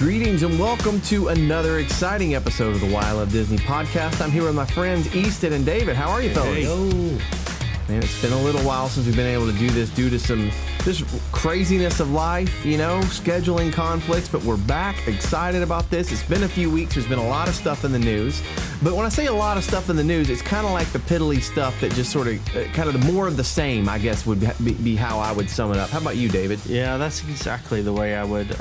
Greetings and welcome to another exciting episode of the Why I Love Disney podcast. I'm here with my friends Easton and David. How are you, fellas? Hey. Man, it's been a little while since we've been able to do this due to some just craziness of life, scheduling conflicts, but we're back, excited about this. It's been a few weeks. There's been a lot of stuff in the news. But when I say a lot of stuff in the news, it's kind of like the piddly stuff that just sort of, kind of the more of the same, I guess, would be how I would sum it up. How about you, David? Yeah, that's exactly the way I would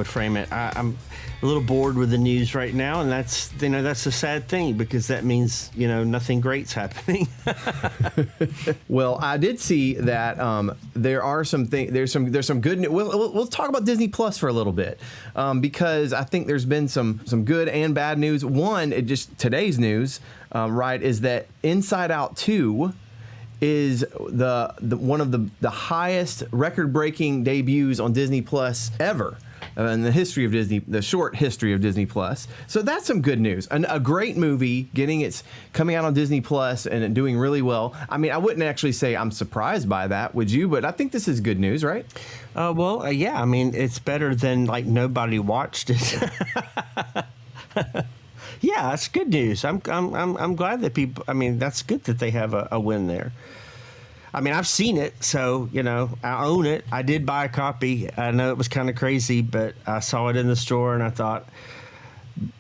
frame it. I'm a little bored with the news right now, and that's a sad thing because that means nothing great's happening. Well, I did see that there are some things. There's some good news. We'll talk about Disney Plus for a little bit because I think there's been some good and bad news. One, today's news, is that Inside Out 2 is the one of the highest record-breaking debuts on Disney Plus ever in the history of Disney, the short history of Disney Plus. So that's some good news. A great movie coming out on Disney Plus and doing really well. I mean, I wouldn't actually say I'm surprised by that, would you? But I think this is good news, right? Yeah. I mean, it's better than nobody watched it. Yeah, it's good news. I'm glad that people. I mean, that's good that they have a win there. I mean, I've seen it, so I own it. I did buy a copy. I know it was kind of crazy, but I saw it in the store and I thought,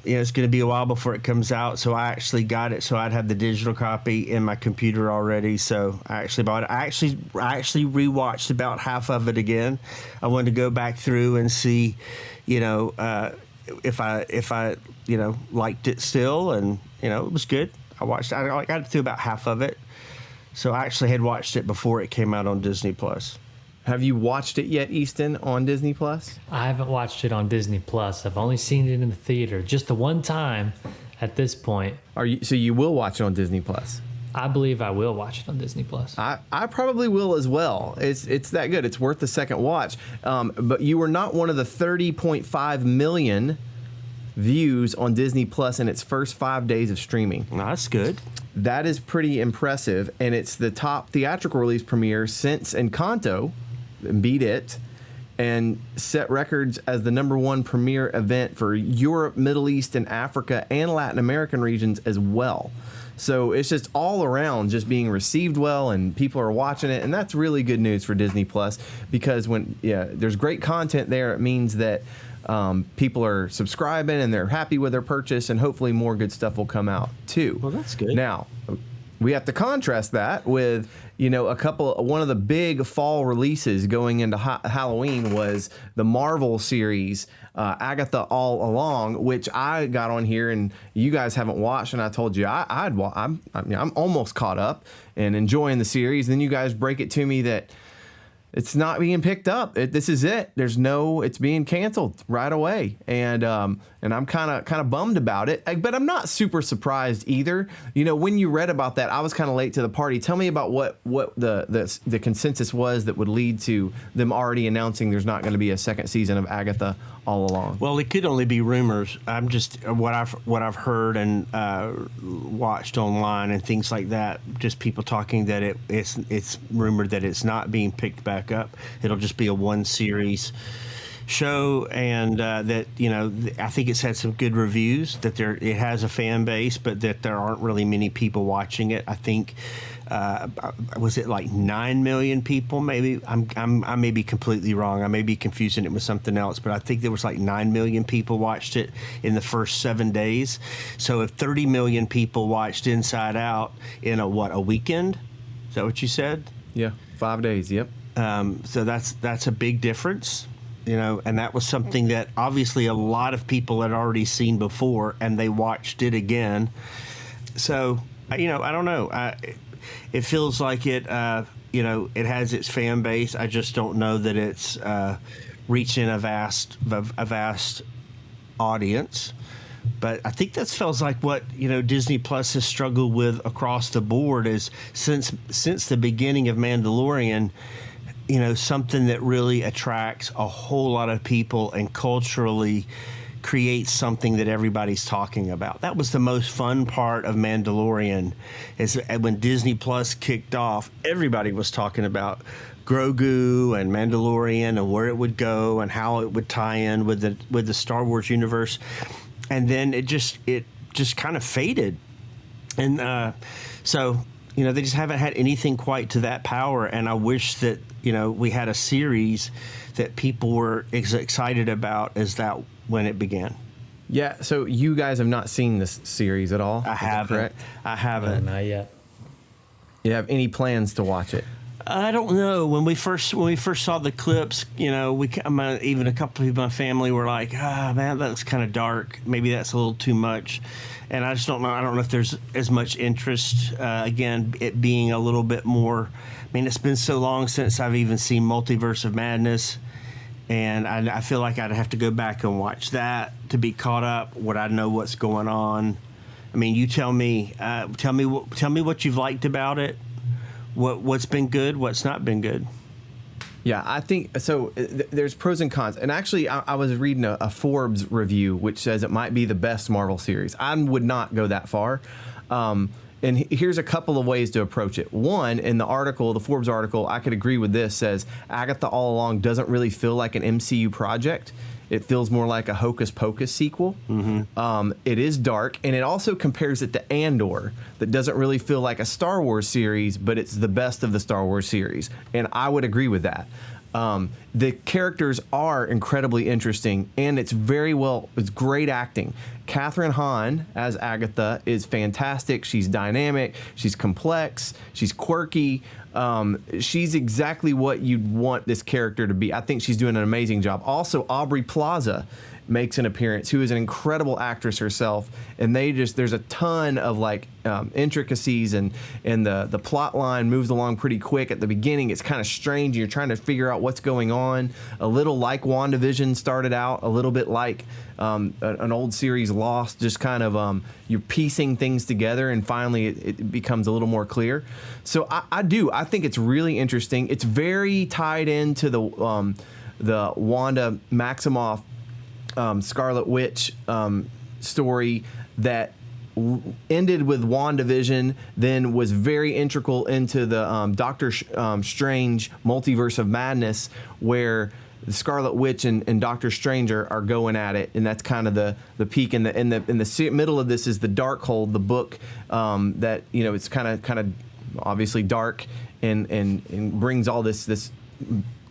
it's going to be a while before it comes out. So I actually got it, so I'd have the digital copy in my computer already. So I actually bought it. I actually rewatched about half of it again. I wanted to go back through and see, if I liked it still, and it was good. I got it through about half of it, so I actually had watched it before it came out on Disney Plus. Have you watched it yet, Easton, on Disney Plus? I haven't watched it on Disney Plus. I've only seen it in the theater just the one time at this point. So you will watch it on Disney Plus? I believe I will watch it on Disney Plus. I probably will as well. It's that good. It's worth the second watch. But you were not one of the 30.5 million views on Disney Plus in its first 5 days of streaming. Well, that's good. That is pretty impressive, and it's the top theatrical release premiere since Encanto beat it and set records as the #1 premiere event for Europe, Middle East, and Africa and Latin American regions as well. So it's just all around just being received well, and people are watching it, and that's really good news for Disney Plus because when there's great content there, it means that people are subscribing and they're happy with their purchase, and hopefully more good stuff will come out too. Well, that's good. Now, we have to contrast that with one of the big fall releases going into Halloween was the Marvel series Agatha All Along, which I got on here and you guys haven't watched, and I told you I'm almost caught up and enjoying the series. Then you guys break it to me that it's not being picked up. This is it. It's being canceled right away, and I'm kind of bummed about it. But I'm not super surprised either. When you read about that, I was kind of late to the party. Tell me about what the consensus was that would lead to them already announcing there's not going to be a second season of Agatha All Along. Well, it could only be rumors. I'm just what I've heard and watched online and things like that. Just people talking that it's rumored that it's not being picked back up. It'll just be a one series show, and that I think it's had some good reviews, that it has a fan base, but that there aren't really many people watching it. I think was it like 9 million people? Maybe I may be completely wrong. I may be confusing it with something else, but I think there was like 9 million people watched it in the first 7 days. So if 30 million people watched Inside Out in a weekend? Is that what you said? Yeah, 5 days. Yep. So that's a big difference. And that was something that obviously a lot of people had already seen before, and they watched it again. So, I don't know. It feels like it has its fan base. I just don't know that it's reaching a vast audience. But I think that feels like what Disney Plus has struggled with across the board is since the beginning of Mandalorian. Something that really attracts a whole lot of people and culturally creates something that everybody's talking about. That was the most fun part of Mandalorian, is when Disney Plus kicked off, everybody was talking about Grogu and Mandalorian and where it would go and how it would tie in with the Star Wars universe, and then it just kind of faded, and so they just haven't had anything quite to that power. And I wish that we had a series that people were as excited about as that when it began. Yeah. So you guys have not seen this series at all? I haven't. I haven't. Not yet. You have any plans to watch it? I don't know. When we first saw the clips, even a couple of people in my family were like, man, that's kind of dark. Maybe that's a little too much. And I just don't know. I don't know if there's as much interest. Again, it being a little bit more. I mean, it's been so long since I've even seen Multiverse of Madness, and I feel like I'd have to go back and watch that to be caught up. Would I know what's going on? I mean, you tell me. Tell me what you've liked about it. What's been good, what's not been good. Yeah, I think so. There's pros and cons, and actually, I was reading a Forbes review which says it might be the best Marvel series. I would not go that far, and here's a couple of ways to approach it. One, in the article, the Forbes article, I could agree with this. Says Agatha All Along doesn't really feel like an MCU project. It feels more like a Hocus Pocus sequel. Mm-hmm. It is dark, and it also compares it to Andor, that doesn't really feel like a Star Wars series, but it's the best of the Star Wars series. And I would agree with that. The characters are incredibly interesting, and it's great acting. Kathryn Hahn as Agatha is fantastic. She's dynamic, she's complex, she's quirky. She's exactly what you'd want this character to be. I think she's doing an amazing job. Also, Aubrey Plaza makes an appearance, who is an incredible actress herself, and there's a ton of intricacies, and the plot line moves along pretty quick. At the beginning, it's kind of strange. You're trying to figure out what's going on. A little like WandaVision started out, a little bit like an old series Lost, just kind of you're piecing things together, and finally it becomes a little more clear. So I think it's really interesting. It's very tied into the Wanda Maximoff Scarlet Witch story that ended with WandaVision, then was very integral into the Doctor Strange Multiverse of Madness, where the Scarlet Witch and Doctor Strange are going at it, and that's kind of the peak. In the middle of this is the Darkhold, the book that it's kind of obviously dark and brings all this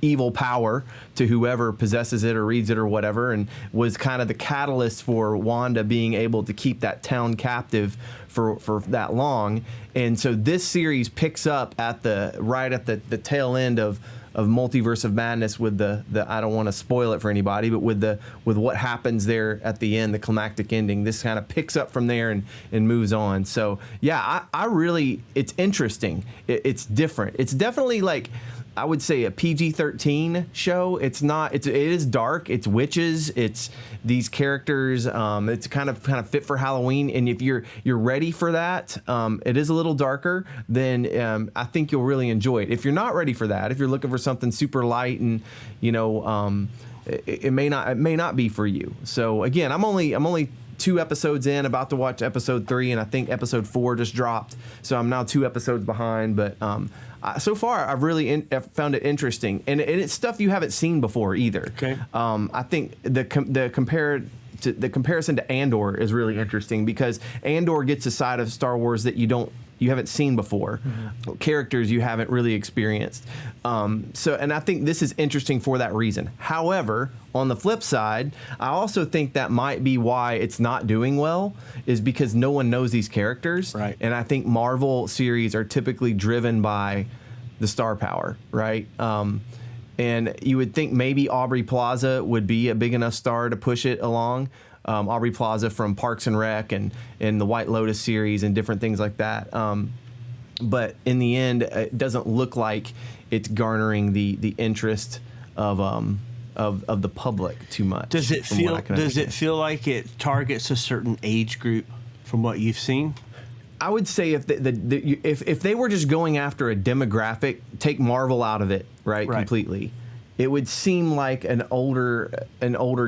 evil power to whoever possesses it or reads it or whatever, and was kind of the catalyst for Wanda being able to keep that town captive for that long. And so this series picks up at the tail end of Multiverse of Madness with the I don't want to spoil it for anybody, but with what happens there at the end, the climactic ending. This kind of picks up from there and moves on. So yeah, I really, it's interesting. It's different. It's definitely I would say a PG-13 show. It is dark. It's witches. It's these characters. It's kind of fit for Halloween. And if you're ready for that, it is a little darker. Then I think you'll really enjoy it. If you're not ready for that, if you're looking for something super light and it may not be for you. So again, I'm only 2 episodes in, about to watch episode 3, and I think episode 4 just dropped, so I'm now 2 episodes behind. But so far, I've really found it interesting, and it's stuff you haven't seen before either. Okay. I think the comparison to Andor is really interesting, because Andor gets a side of Star Wars that you haven't seen before, characters you haven't really experienced. And I think this is interesting for that reason. However, on the flip side, I also think that might be why it's not doing well, is because no one knows these characters. Right. And I think Marvel series are typically driven by the star power, right? And you would think maybe Aubrey Plaza would be a big enough star to push it along. Aubrey Plaza from Parks and Rec and the White Lotus series and different things like that. But in the end, it doesn't look like it's garnering the interest of the public too much. Does it feel like it targets a certain age group from what you've seen? I would say if they were just going after a demographic, take Marvel out of it, right. Completely, it would seem like an older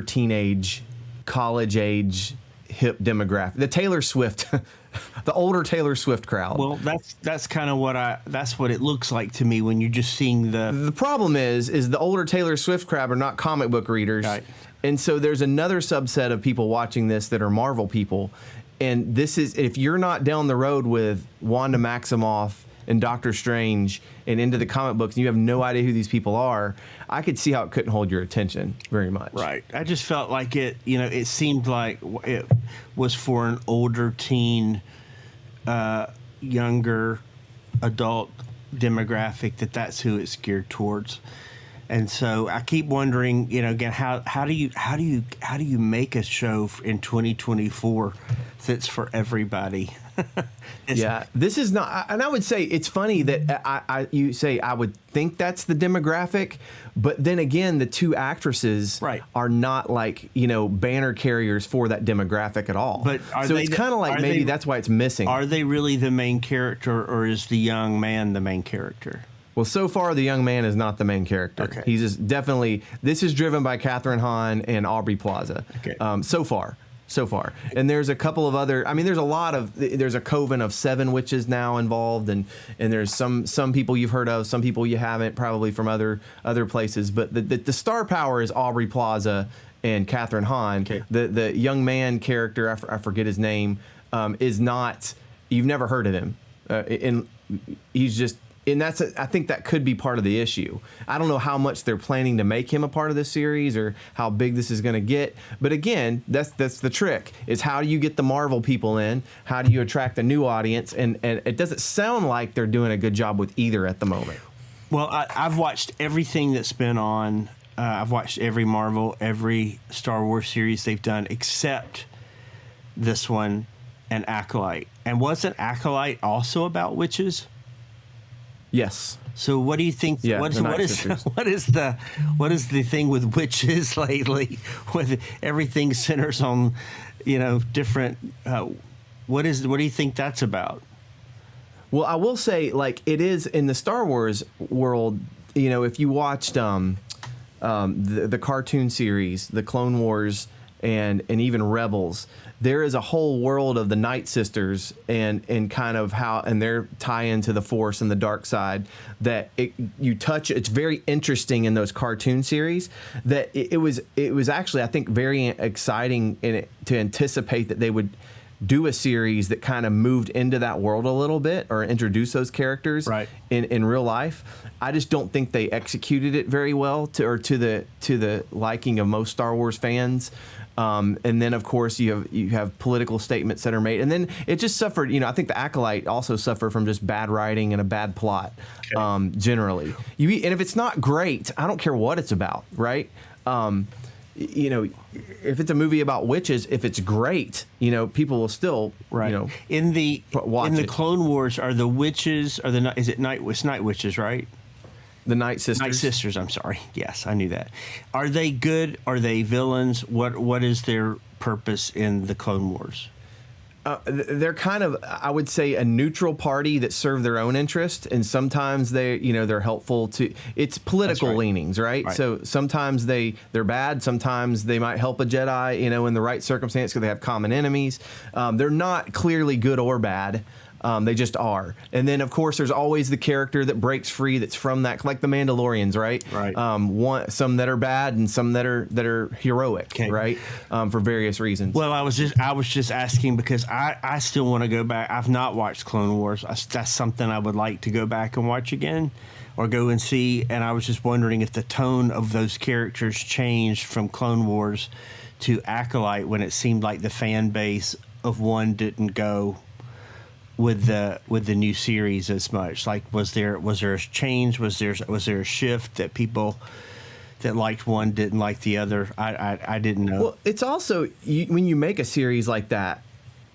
teenage, college age hip demographic, the Taylor Swift, the older Taylor Swift crowd. Well, that's kind of that's what it looks like to me when you're just seeing The problem is the older Taylor Swift crowd are not comic book readers. Right. And so there's another subset of people watching this that are Marvel people. And this is, if you're not down the road with Wanda Maximoff and Doctor Strange and into the comic books and you have no idea who these people are, I could see how it couldn't hold your attention very much. Right. I just felt like it seemed like it was for an older teen, younger adult demographic, that's who it's geared towards. And so I keep wondering, again, how do you make a show in 2024 that's for everybody? Yeah, this is not, and I would say it's funny that you say I would think that's the demographic, but then again, the two actresses are not like banner carriers for that demographic at all. But it's kind of like maybe that's why it's missing. Are they really the main character, or is the young man the main character? Well, so far, the young man is not the main character. Okay. He's just definitely, this is driven by Kathryn Hahn and Aubrey Plaza. Okay. So far. And there's a couple of other, there's a coven of 7 witches now involved, and there's some people you've heard of, some people you haven't, probably from other places. But the star power is Aubrey Plaza and Kathryn Hahn. Okay. The young man character, I forget his name, is not, you've never heard of him. And he's just, and I think that could be part of the issue. I don't know how much they're planning to make him a part of this series or how big this is going to get. But again, that's the trick, is how do you get the Marvel people in? How do you attract a new audience? And it doesn't sound like they're doing a good job with either at the moment. Well, I've watched everything that's been on. I've watched every Marvel, every Star Wars series they've done, except this one and Acolyte. And wasn't Acolyte also about witches? Yes. So what do you think? Yeah, what is the thing with witches lately? With everything centers on, different. What do you think that's about? Well, I will say, like, it is in the Star Wars world. If you watched the cartoon series, the Clone Wars, and even Rebels, there is a whole world of the Night Sisters and kind of how, and their tie into the Force and the dark side that you touch. It's very interesting in those cartoon series that it was actually, I think, very exciting to anticipate that they would do a series that kind of moved into that world a little bit or introduce those characters in real life. I just don't think they executed it very well to the liking of most Star Wars fans. And then, of course, you have political statements that are made, and then it just suffered. I think the Acolyte also suffered from just bad writing and a bad plot, generally. And if it's not great, I don't care what it's about, right? If it's a movie about witches, if it's great, people will still, in the watch Clone Wars, are the witches it's Night Witches, right? The Night Sisters. Night Sisters, I'm sorry. Yes, I knew that. Are they good? Are they villains? What is their purpose in the Clone Wars? They're kind of, I would say, a neutral party that serve their own interest, and sometimes they're helpful to. It's political leanings, right? So sometimes they're bad. Sometimes they might help a Jedi, in the right circumstance because they have common enemies. They're not clearly good or bad. They just are. And then, of course, there's always the character that breaks free that's from that, like the Mandalorians, right? Right. Some that are bad and some that are heroic, right? For various reasons. Well, I was just asking because I still want to go back. I've not watched Clone Wars. That's something I would like to go back and watch again or go and see. And I was just wondering if the tone of those characters changed from Clone Wars to Acolyte when it seemed like the fan base of one didn't go with the new series as much. Like, was there a change? Was there a shift that people that liked one didn't like the other? I didn't know. Well, it's also when you make a series like that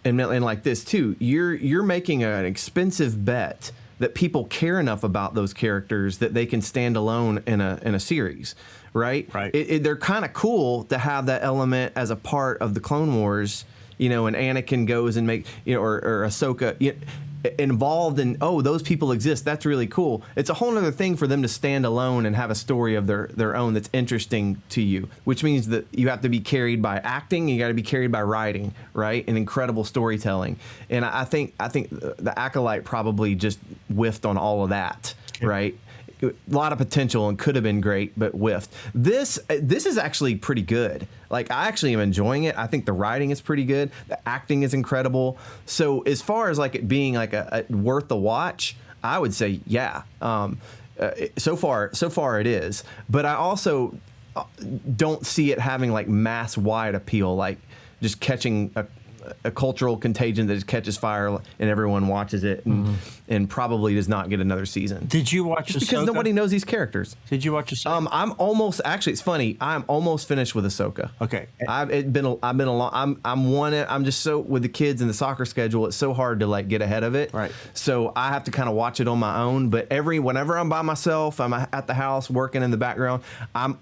and like this too, you're making an expensive bet that people care enough about those characters that they can stand alone in a series, right? Right. They're kind of cool to have that element as a part of the Clone Wars. And Anakin goes and or Ahsoka. involved in, oh, those people exist, that's really cool. It's a whole other thing for them to stand alone and have a story of their own that's interesting to you, which means that you have to be carried by acting, you got to be carried by writing, right, and incredible storytelling. And I think the Acolyte probably just whiffed on all of that, right? A lot of potential and could have been great, but whiffed. This is actually pretty good. Like, I actually am enjoying it. I think the writing is pretty good. The acting is incredible. So as far as like it being like a worth the watch, I would say yeah. So far it is. But I also don't see it having like mass wide appeal, like just catching a cultural contagion that just catches fire and everyone watches it and probably does not get another season. Did you watch Ahsoka? Because nobody knows these characters. Did you watch Ahsoka? I'm almost, actually it's funny, I'm almost finished with Ahsoka. Okay. I'm just so, with the kids and the soccer schedule, it's so hard to like get ahead of it. Right. So I have to kind of watch it on my own, but whenever I'm by myself, I'm at the house working in the background, I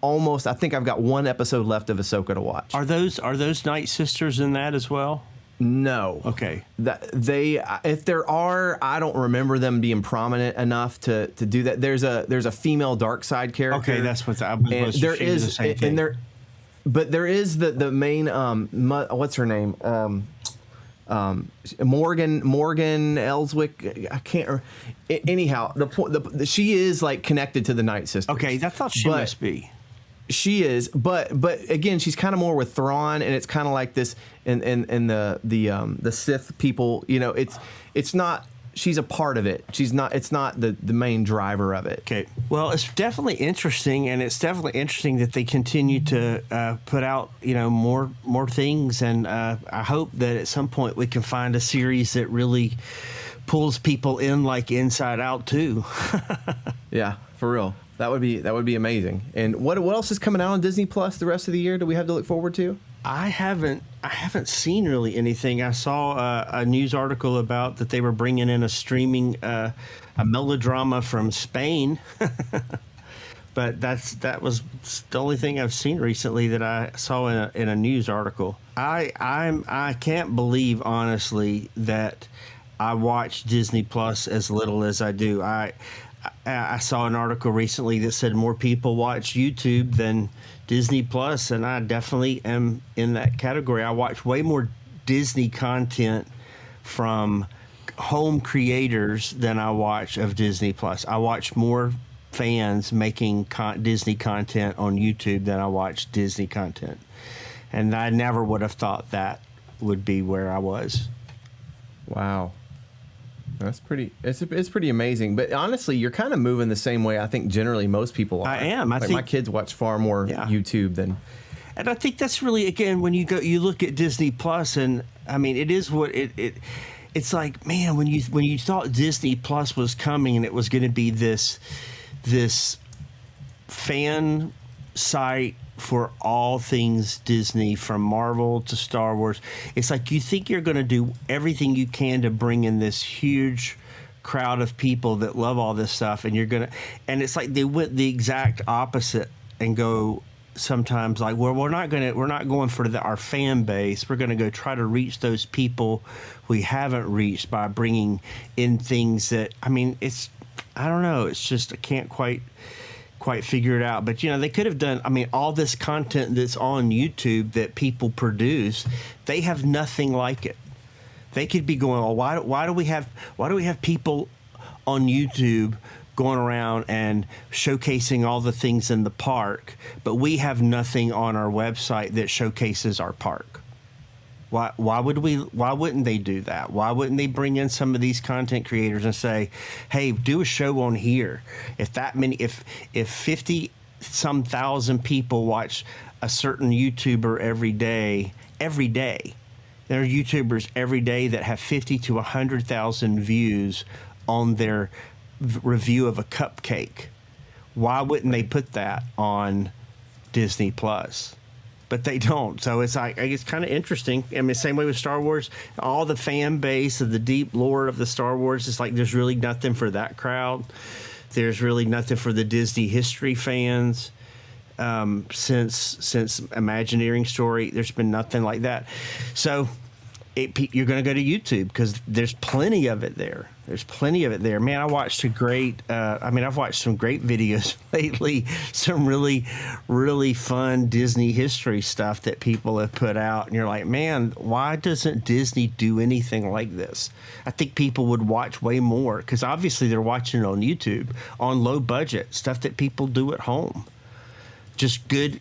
think I've got one episode left of Ahsoka to watch. Are those Night Sisters in that as well? No. Okay. If there are, I don't remember them being prominent enough to do that. There's a female dark side character. Okay, that's what I was. There is, the same thing. But there is the main what's her name? Morgan Elswick. I can't. Anyhow, she is like connected to the Night Sisters. Okay, I thought she must be. She is, but again, she's kind of more with Thrawn, and it's kind of like this in the Sith people. You know, it's not. She's a part of it. She's not. It's not the main driver of it. Okay. Well, it's definitely interesting, and it's definitely interesting that they continue to put out more things, and I hope that at some point we can find a series that really pulls people in, like Inside Out too. Yeah, for real. That would be amazing. And what else is coming out on Disney Plus the rest of the year? Do we have to look forward to? I haven't seen really anything. I saw a news article about that they were bringing in a melodrama from Spain, but that was the only thing I've seen recently that I saw in a news article. I can't believe honestly that I watch Disney Plus as little as I do. I saw an article recently that said more people watch YouTube than Disney Plus, and I definitely am in that category. I watch way more Disney content from home creators than I watch of Disney Plus. I watch more fans making Disney content on YouTube than I watch Disney content, and I never would have thought that would be where I was. Wow. That's pretty. It's pretty amazing. But honestly, you're kind of moving the same way I think generally most people are. I am. I think my kids watch far more YouTube than. And I think that's really, again, when you look at Disney Plus, and I mean, it is what it's like. Man, when you thought Disney Plus was coming and it was going to be this fan site for all things Disney, from Marvel to Star Wars, it's like you think you're going to do everything you can to bring in this huge crowd of people that love all this stuff, and and it's like they went the exact opposite and go sometimes like, well, we're not going for our fan base. We're going to go try to reach those people we haven't reached by bringing in things that, I mean, I don't know, it's just I can't quite figure it out. But they could have done, I mean, all this content that's on YouTube that people produce, they have nothing like it. They could be going, well, why do we have people on YouTube going around and showcasing all the things in the park, but we have nothing on our website that showcases our park? Why wouldn't they do that? Why wouldn't they bring in some of these content creators and say, hey, do a show on here? If 50 some thousand people watch a certain YouTuber every day, there are YouTubers every day that have 50 to 100,000 views on their review of a cupcake. Why wouldn't they put that on Disney Plus? But they don't. So it's like, it's kind of interesting. I mean, same way with Star Wars, all the fan base of the deep lore of the Star Wars, it's like there's really nothing for that crowd. There's really nothing for the Disney history fans. Since Imagineering Story, there's been nothing like that. So you're going to go to YouTube because there's plenty of it there. There's plenty of it there. Man, I've watched some great videos lately. Some really, really fun Disney history stuff that people have put out. And you're like, man, why doesn't Disney do anything like this? I think people would watch way more because obviously they're watching it on YouTube on low budget, stuff that people do at home. Just good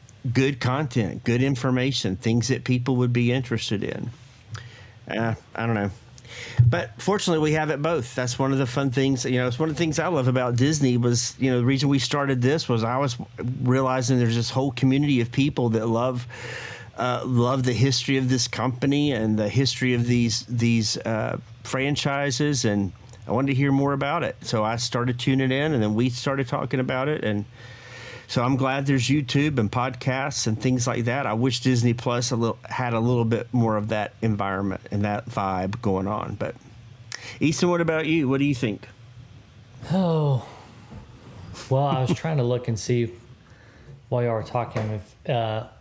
content, good information, things that people would be interested in. I don't know. But fortunately, we have it both. That's one of the fun things. It's one of the things I love about Disney was, the reason we started this was I was realizing there's this whole community of people that love the history of this company and the history of these franchises. And I wanted to hear more about it. So I started tuning in, and then we started talking about it. And so I'm glad there's YouTube and podcasts and things like that. I wish Disney Plus had a little bit more of that environment and that vibe going on. But Easton, what about you? What do you think? Oh, well, I was trying to look and see while y'all were talking. If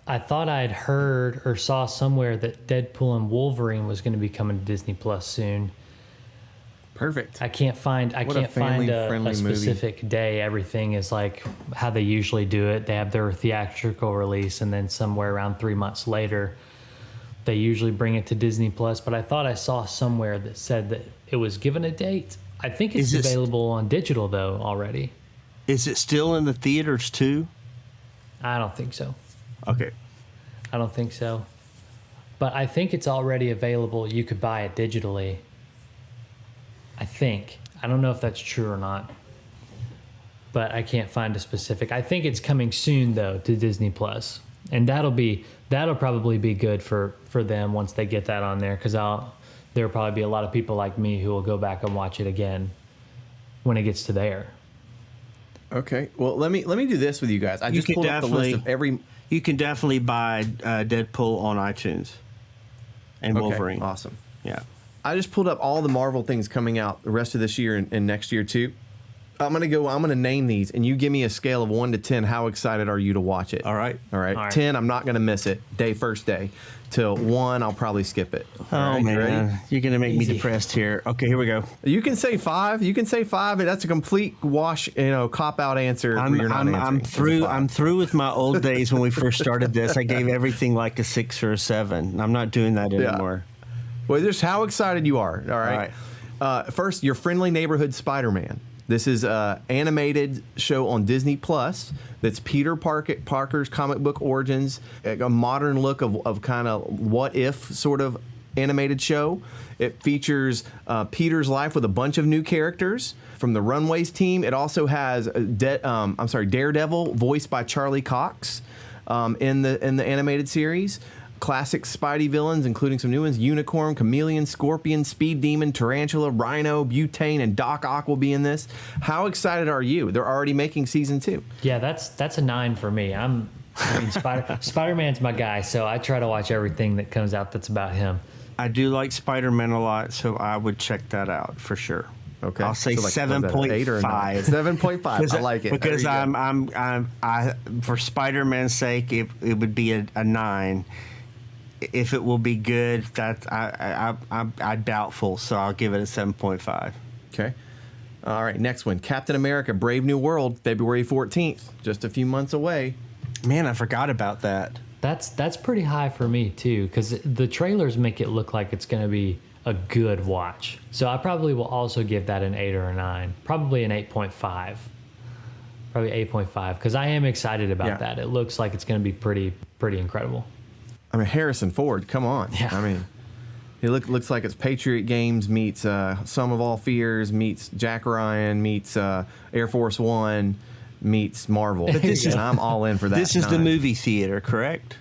I thought I'd heard or saw somewhere that Deadpool and Wolverine was going to be coming to Disney Plus soon. Perfect. I can't find a specific day. Everything is like how they usually do it. They have their theatrical release, and then somewhere around 3 months later, they usually bring it to Disney Plus. But I thought I saw somewhere that said that it was given a date. I think it's available on digital though already. Is it still in the theaters too? I don't think so. Okay. I don't think so. But I think it's already available. You could buy it digitally. I think. I don't know if that's true or not. But I can't find a specific. I think it's coming soon though to Disney Plus. And that'll probably be good for them once they get that on there, cuz there'll probably be a lot of people like me who will go back and watch it again when it gets to there. Okay. Well, let me do this with you guys. I just pulled up the list of every. You can definitely buy Deadpool on iTunes and Wolverine. Awesome. Yeah. I just pulled up all the Marvel things coming out the rest of this year and next year too. I'm gonna name these, and you give me a scale of 1 to 10. How excited are you to watch it? All right. 10. I'm not gonna miss it. First day. Till 1, I'll probably skip it. Oh man, you're gonna make me depressed here. Okay, here we go. You can say 5. That's a complete wash. Cop out answer. I'm through with my old days when we first started this. I gave everything like a 6 or a 7. I'm not doing that anymore. Well, just how excited you are. All right. First, Your Friendly Neighborhood Spider-Man. This is an animated show on Disney Plus that's Peter Parker's comic book origins, a modern look of kind of what if sort of animated show. It features Peter's life with a bunch of new characters from the Runways team. It also has Daredevil, voiced by Charlie Cox, in the animated series. Classic Spidey villains, including some new ones: Unicorn, Chameleon, Scorpion, Speed Demon, Tarantula, Rhino, Butane, and Doc Ock will be in this. How excited are you? They're already making season 2. Yeah, that's a 9 for me. Spider-Man's my guy, so I try to watch everything that comes out that's about him. I do like Spider-Man a lot, so I would check that out for sure. Okay, I'll say 7.5. 7.5. I like it because I'm for Spider-Man's sake, it would be a 9. If it will be good, that I'm doubtful, so I'll give it a 7.5. Okay. All right, next one. Captain America: Brave New World, February 14th, just a few months away. Man, I forgot about that. That's pretty high for me too, because the trailers make it look like it's going to be a good watch. So I probably will also give that an 8 or a 9, probably an 8.5. Probably 8.5, because I am excited about that. It looks like it's going to be pretty incredible. I mean, Harrison Ford, come on. Yeah. I mean, it looks like it's Patriot Games meets Sum of All Fears meets Jack Ryan meets Air Force One meets Marvel. But and I'm all in for that. This is the movie theater, correct?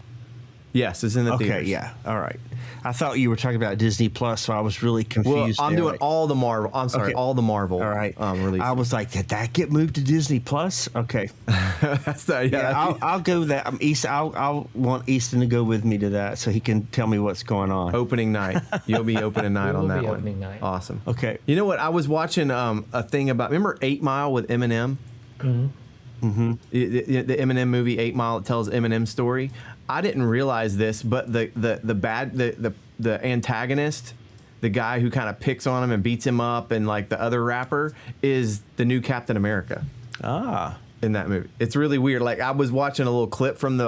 Yes, it's in the theaters. Okay, yeah. All right. I thought you were talking about Disney Plus, so I was really confused. Well, I'm doing all the Marvel. I'm sorry, all the Marvel. All right. Releases. I was like, did that get moved to Disney Plus? Okay. That's that. Yeah. I'll go with that. I'll want Easton to go with me to that, so he can tell me what's going on. Opening night. You'll be opening night on that one. Opening night. Awesome. Okay. You know what? I was watching a thing about. Remember 8 Mile with Eminem? Mm-hmm. Mm-hmm. The Eminem movie 8 Mile. It tells Eminem's story. I didn't realize this, but the the antagonist, the guy who kind of picks on him and beats him up, and like the other rapper is the new Captain America. In that movie. It's really weird. Like I was watching a little clip from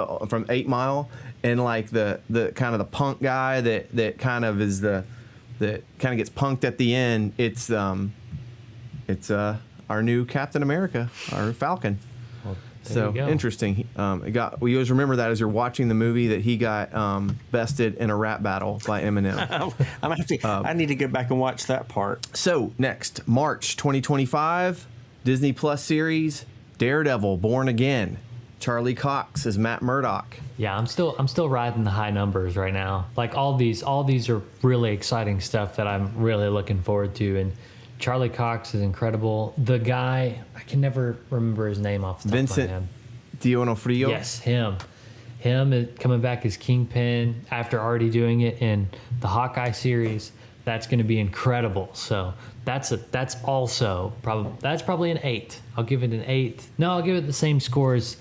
8 Mile, and like the kind of the punk guy that kind of is that kind of gets punked at the end. It's our new Captain America, our Falcon. Well, so interesting. We always remember that as you're watching the movie that he got bested in a rap battle by Eminem. I need to go back and watch that part. So next, March 2025, Disney Plus series Daredevil: Born Again. Charlie Cox as Matt Murdock. Yeah, I'm still riding the high numbers right now. Like all these are really exciting stuff that I'm really looking forward to. And Charlie Cox is incredible. The guy, I can never remember his name off the top of my head. Vincent D'Onofrio. Yes, him is coming back as Kingpin after already doing it in the Hawkeye series. That's going to be incredible. So that's probably an 8. I'll give it an 8. No, I'll give it the same score as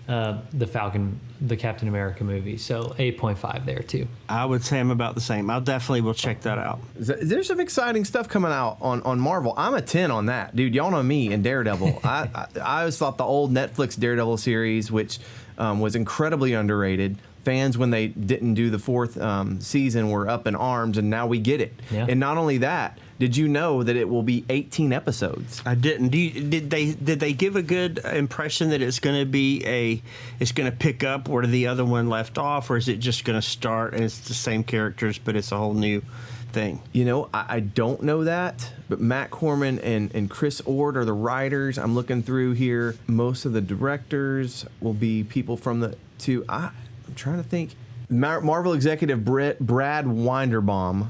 the Captain America movie. So 8.5 there too. I would say I'm about the same. I'll definitely will check that out. There's some exciting stuff coming out on Marvel. I'm a 10 on that, dude. Y'all know me and Daredevil. I always thought the old Netflix Daredevil series, which was incredibly underrated. Fans, when they didn't do the 4th season, were up in arms, and now we get it. Yeah. And not only that, did you know that it will be 18 episodes? I didn't. Did they give a good impression that it's going to pick up where the other one left off, or is it just going to start and it's the same characters but it's a whole new thing? You know, I don't know that, but Matt Corman and Chris Ord are the writers. I'm looking through here. Most of the directors will be people from the two. I'm trying to think. Marvel executive Brad Winderbaum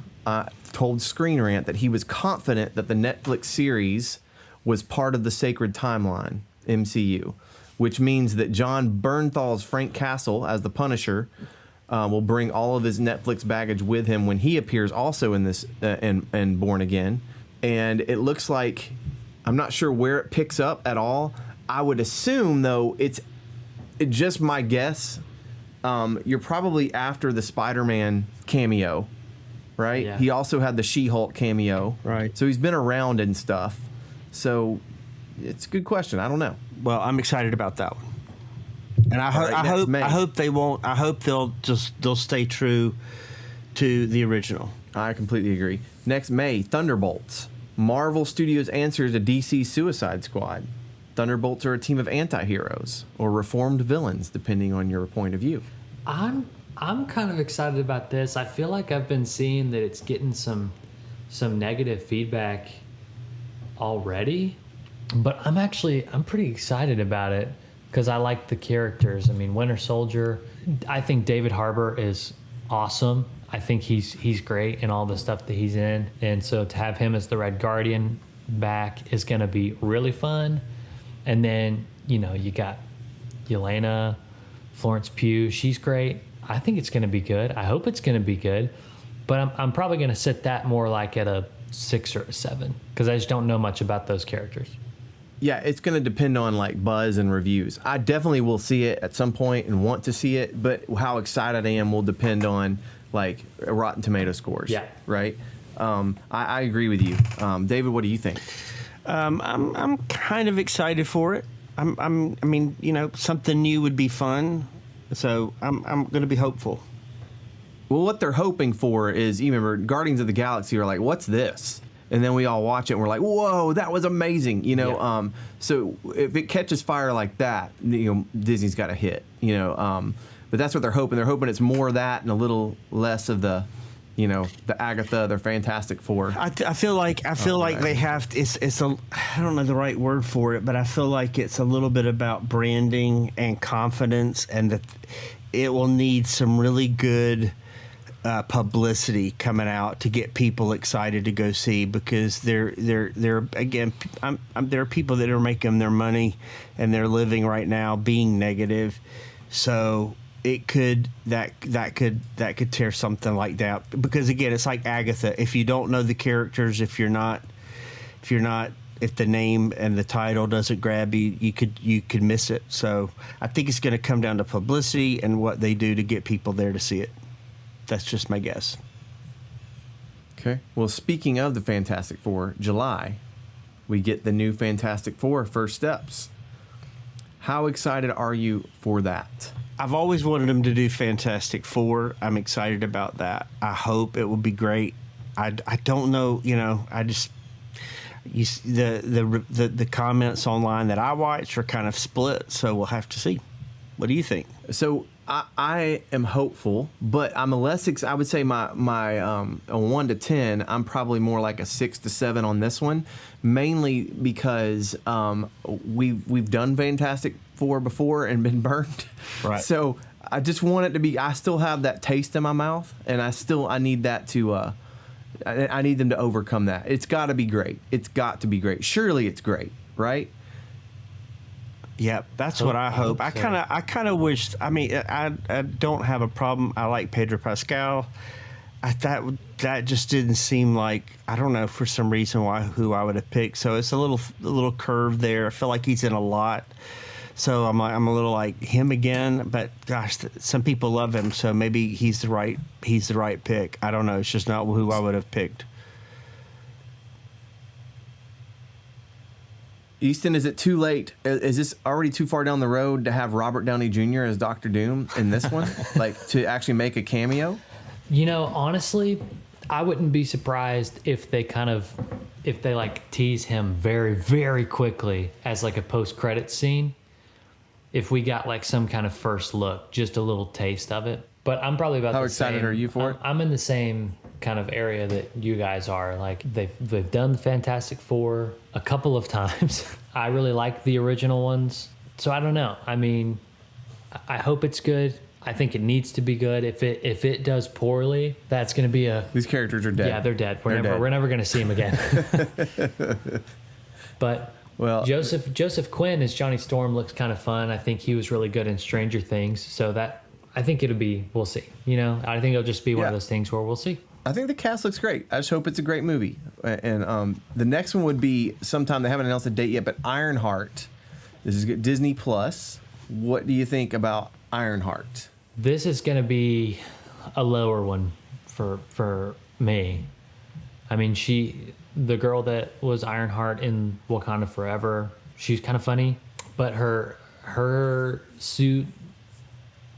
told Screen Rant that he was confident that the Netflix series was part of the Sacred Timeline, MCU, which means that John Bernthal's Frank Castle as the Punisher will bring all of his Netflix baggage with him when he appears also in this and Born Again. And it looks like, I'm not sure where it picks up at all. I would assume, though, it's just my guess. You're probably after the Spider-Man cameo, right? Yeah. He also had the She-Hulk cameo. Right. So he's been around and stuff. So it's a good question. I don't know. Well, I'm excited about that one. And I hope they won't. I hope they'll stay true to the original. I completely agree. Next May, Thunderbolts. Marvel Studios answers to DC Suicide Squad. Thunderbolts are a team of anti-heroes or reformed villains, depending on your point of view. I'm kind of excited about this. I feel like I've been seeing that it's getting some negative feedback already, but I'm pretty excited about it because I like the characters. I mean, Winter Soldier, I think David Harbour is awesome. I think he's great in all the stuff that he's in, and so to have him as the Red Guardian back is going to be really fun. And then, you got Yelena, Florence Pugh. She's great. I think it's going to be good. I hope it's going to be good. But I'm probably going to set that more like at a 6 or a 7 because I just don't know much about those characters. Yeah, it's going to depend on like buzz and reviews. I definitely will see it at some point and want to see it, but how excited I am will depend on like Rotten Tomato scores. Yeah. Right? I agree with you. David, what do you think? I'm kind of excited for it. I mean, something new would be fun. So I'm going to be hopeful. Well, what they're hoping for is, you remember, Guardians of the Galaxy are like, what's this? And then we all watch it and we're like, whoa, that was amazing. Yeah. So if it catches fire like that, Disney's got a hit, but that's what they're hoping. They're hoping it's more of that and a little less of the Agatha, their Fantastic Four. I feel like they have to, I don't know the right word for it, but I feel like it's a little bit about branding and confidence, and that it will need some really good publicity coming out to get people excited to go see, because they're again, there are people that are making their money and they're living right now being negative, so it could that could tear something like that, because again, it's like Agatha. If you don't know the characters, if the name and the title doesn't grab you, you could miss it. So I think it's going to come down to publicity and what they do to get people there to see it. That's just my guess. Okay. Well, speaking of the Fantastic Four, July, we get the new Fantastic Four First Steps. How excited are you for that? I've always wanted them to do Fantastic Four. I'm excited about that. I hope it will be great. I don't know, I just the comments online that I watch are kind of split, so we'll have to see. What do you think? So I am hopeful, but I'm a less. I would say my a 1 to 10. I'm probably more like a 6 to 7 on this one, mainly because we've done Fantastic Four before and been burned. Right. So I just want it to be. I still have that taste in my mouth, and I need that to. I need them to overcome that. It's got to be great. It's got to be great. Surely it's great, right? Yeah, that's what I hope. I kind of wish. I mean, I don't have a problem. I like Pedro Pascal. That just didn't seem like, I don't know, for some reason who I would have picked. So it's a little curve there. I feel like he's in a lot. So I'm a little like him again. But gosh, some people love him, so maybe he's the right pick. I don't know. It's just not who I would have picked. Easton, is it too late? Is this already too far down the road to have Robert Downey Jr. as Doctor Doom in this one? Like, to actually make a cameo? Honestly, I wouldn't be surprised if they like tease him very, very quickly as like a post-credit scene. If we got like some kind of first look, just a little taste of it. But I'm probably about How the excited same. are you for it? I'm in the same kind of area that you guys are. Like they've done the Fantastic Four a couple of times. I really like the original ones. So I don't know. I mean, I hope it's good. I think it needs to be good. If it does poorly, that's going to be These characters are dead. Yeah, they're dead. We're never going to see them again. But Joseph Quinn as Johnny Storm looks kind of fun. I think he was really good in Stranger Things. So I think we'll see. I think it'll just be one of those things where we'll see. I think the cast looks great. I just hope it's a great movie. And the next one would be sometime, they haven't announced a date yet, but Ironheart. This is Disney Plus. What do you think about Ironheart? This is going to be a lower one for me. I mean, the girl that was Ironheart in Wakanda Forever, she's kind of funny, but her suit,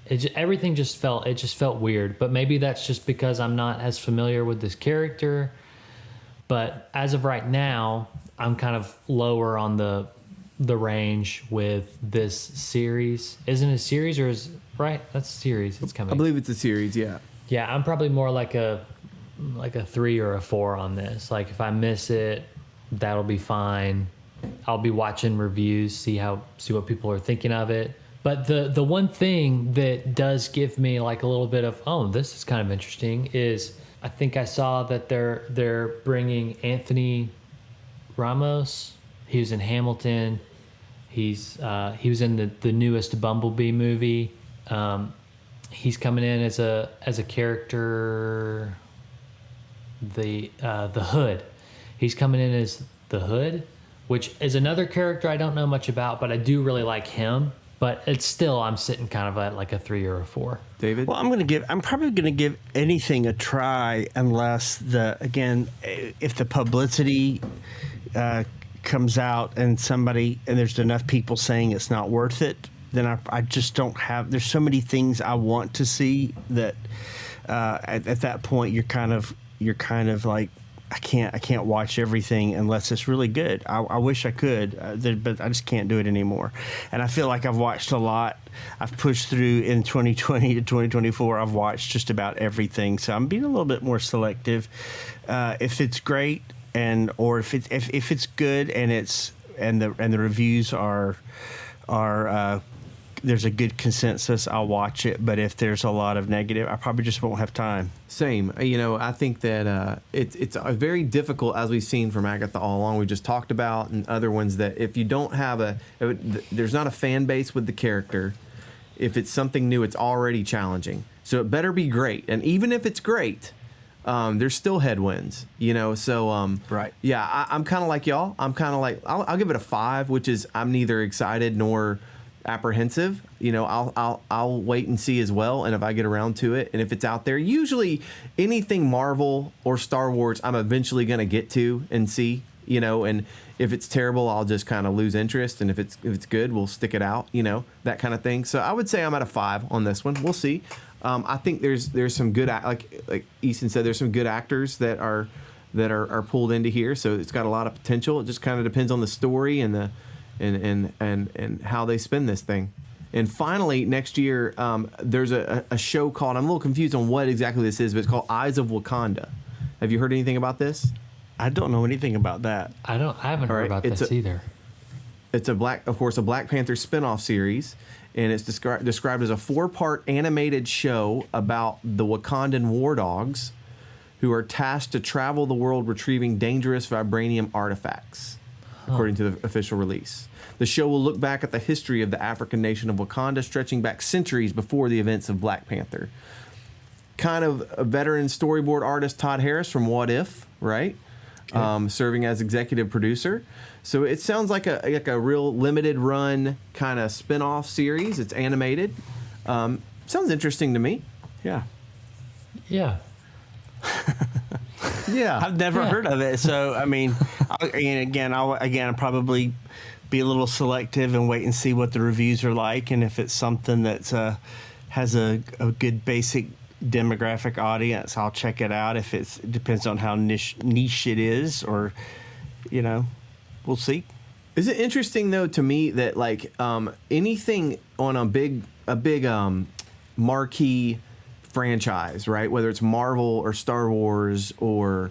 everything just felt weird. But maybe that's just because I'm not as familiar with this character. But as of right now, I'm kind of lower on the range with this series. Isn't it a series or is right? That's a series. It's coming. I believe it's a series. Yeah. Yeah, I'm probably more like a 3 or a 4 on this. Like if I miss it, that'll be fine. I'll be watching reviews, see what people are thinking of it. But the one thing that does give me like a little bit of, this is kind of interesting, is I think I saw that they're bringing Anthony Ramos. He was in Hamilton. He was in the newest Bumblebee movie. He's coming in as a character, the Hood. He's coming in as the Hood, which is another character I don't know much about, but I do really like him. But it's still, I'm sitting kind of at like a 3 or a 4. David? Well, I'm probably going to give anything a try unless if the publicity comes out and there's enough people saying it's not worth it, then I just don't have. There's so many things I want to see that at that point you're kind of like, I can't watch everything unless it's really good. I wish I could, but I just can't do it anymore. And I feel like I've watched a lot. I've pushed through in 2020 to 2024. I've watched just about everything. So I'm being a little bit more selective. If it's great or if it's good and the reviews are there's a good consensus, I'll watch it. But if there's a lot of negative, I probably just won't have time. Same. I think that it's very difficult, as we've seen from Agatha All Along, we just talked about, and other ones, that if you don't have there's not a fan base with the character. If it's something new, it's already challenging. So it better be great. And even if it's great, there's still headwinds, So right. Yeah, I'm kind of like y'all. I'm kind of like I'll give it a 5, which is I'm neither excited nor apprehensive. I'll wait and see as well, and if I get around to it, and if it's out there, usually anything Marvel or Star Wars, I'm eventually gonna get to and see. And if it's terrible, I'll just kind of lose interest, and if it's good, we'll stick it out. That kind of thing. So I would say I'm at a 5 on this one. We'll see. I think there's some good, like Easton said, there's some good actors that are pulled into here. So it's got a lot of potential. It just kind of depends on the story and the and how they spin this thing. And finally, next year, there's a show called, I'm a little confused on what exactly this is, but it's called Eyes of Wakanda. Have you heard anything about this? I don't know anything about that. I haven't heard about this either. It's a Black Panther spinoff series, and it's described as a 4-part animated show about the Wakandan war dogs who are tasked to travel the world retrieving dangerous vibranium artifacts, according to the official release. The show will look back at the history of the African nation of Wakanda, stretching back centuries before the events of Black Panther. Kind of a veteran storyboard artist Todd Harris from What If, right? Okay. Serving as executive producer. So it sounds like a real limited run kind of spin-off series. It's animated. Sounds interesting to me. Yeah. Yeah. Yeah. I've never heard of it. So, I mean, I'll probably be a little selective and wait and see what the reviews are like. And if it's something that has a good basic demographic audience, I'll check it out. If it depends on how niche it is, or we'll see. Is it interesting though to me that like anything on a big marquee franchise, right? Whether it's Marvel or Star Wars or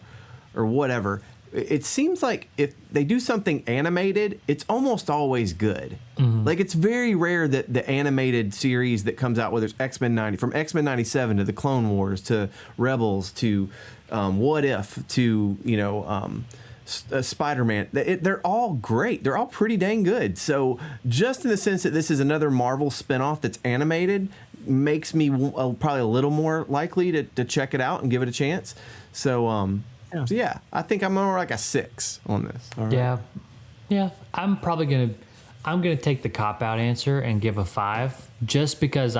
whatever, it seems like if they do something animated, it's almost always good. Mm-hmm. Like it's very rare that the animated series that comes out, whether it's from X-Men 97 to the Clone Wars to Rebels to What If to Spider-Man, they're all great. They're all pretty dang good. So just in the sense that this is another Marvel spinoff that's animated makes me probably a little more likely to check it out and give it a chance. So yeah, I think I'm more like a 6 on this. All right. Yeah. I'm gonna take the cop-out answer and give a 5, just because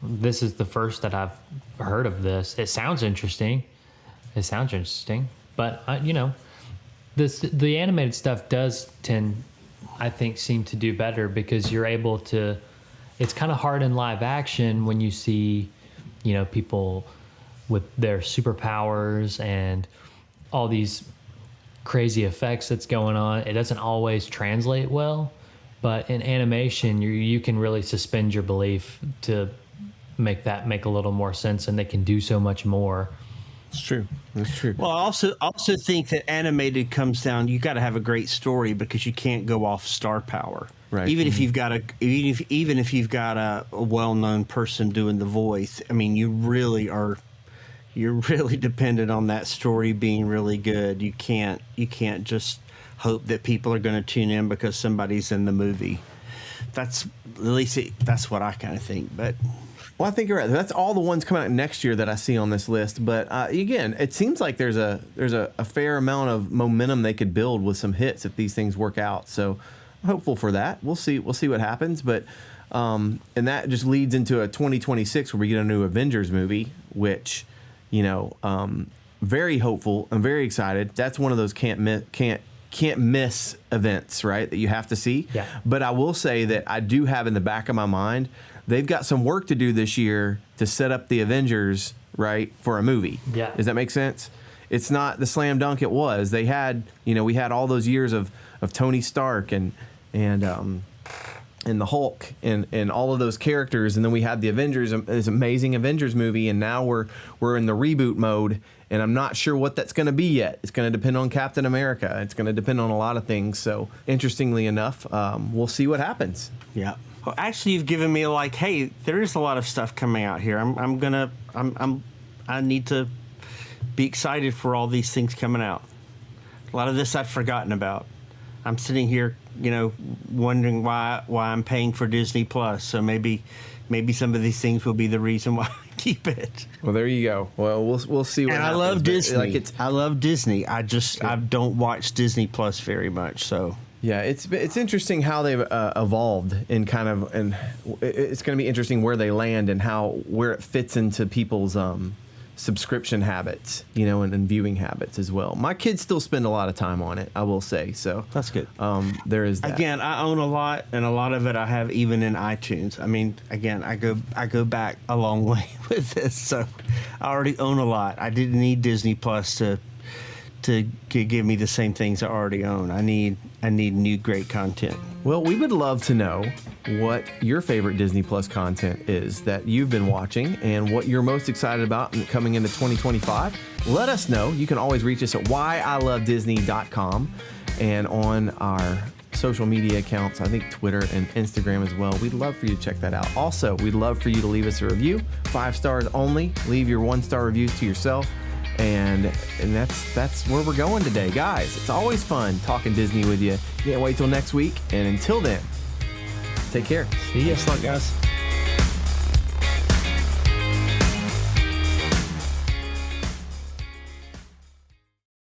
this is the first that I've heard of this. It sounds interesting, but the animated stuff does tend, I think, seem to do better because you're able to. It's kind of hard in live action when you see, people with their superpowers and all these crazy effects that's going on. It doesn't always translate well, but in animation, you can really suspend your belief to make that make a little more sense, and they can do so much more. It's true. That's true. Well, I also think that animated comes down. You got to have a great story because you can't go off star power. Right. Even if you've got a well-known person doing the voice, I mean, you're really dependent on that story being really good. You can't just hope that people are going to tune in because somebody's in the movie. That's what I kind of think. But well, I think you're right. That's all the ones coming out next year that I see on this list. But again, it seems like there's a fair amount of momentum they could build with some hits if these things work out. So I'm hopeful for that. We'll see what happens. But and that just leads into a 2026 where we get a new Avengers movie, which very hopeful. I'm very excited. That's one of those can't miss events, right? That you have to see. Yeah. But I will say that I do have in the back of my mind, they've got some work to do this year to set up the Avengers, right, for a movie. Yeah. Does that make sense? It's not the slam dunk it was. They had, we had all those years of Tony Stark and the Hulk and all of those characters, and then we had the Avengers, this amazing Avengers movie, and now we're in the reboot mode, and I'm not sure what that's going to be yet. It's going to depend on Captain America. It's going to depend on a lot of things. So interestingly enough, we'll see what happens. Yeah. Well, actually, you've given me hey, there is a lot of stuff coming out here. I need to be excited for all these things coming out. A lot of this I'd forgotten about. I'm sitting here, wondering why I'm paying for Disney Plus. So maybe some of these things will be the reason why I keep it. Well, there you go. Well, we'll see what and happens. I love Disney. I love Disney. I don't watch Disney Plus very much. So Yeah, it's interesting how they've evolved in kind of, and it's going to be interesting where they land and where it fits into people's subscription habits, and viewing habits as well. My kids still spend a lot of time on it, I will say. So that's good. There is that. Again, I own a lot, and a lot of it I have even in iTunes. I mean, again, I go back a long way with this, so I already own a lot. I didn't need Disney Plus to give me the same things I already own. I need new great content. Well, we would love to know what your favorite Disney Plus content is that you've been watching and what you're most excited about coming into 2025. Let us know. You can always reach us at whyilovedisney.com and on our social media accounts, I think Twitter and Instagram as well. We'd love for you to check that out. Also, we'd love for you to leave us a review, 5 stars only. Leave your 1-star reviews to yourself. And that's where we're going today, guys. It's always fun talking Disney with you. Can't wait till next week. And until then, take care. See ya. Thanks a lot, guys.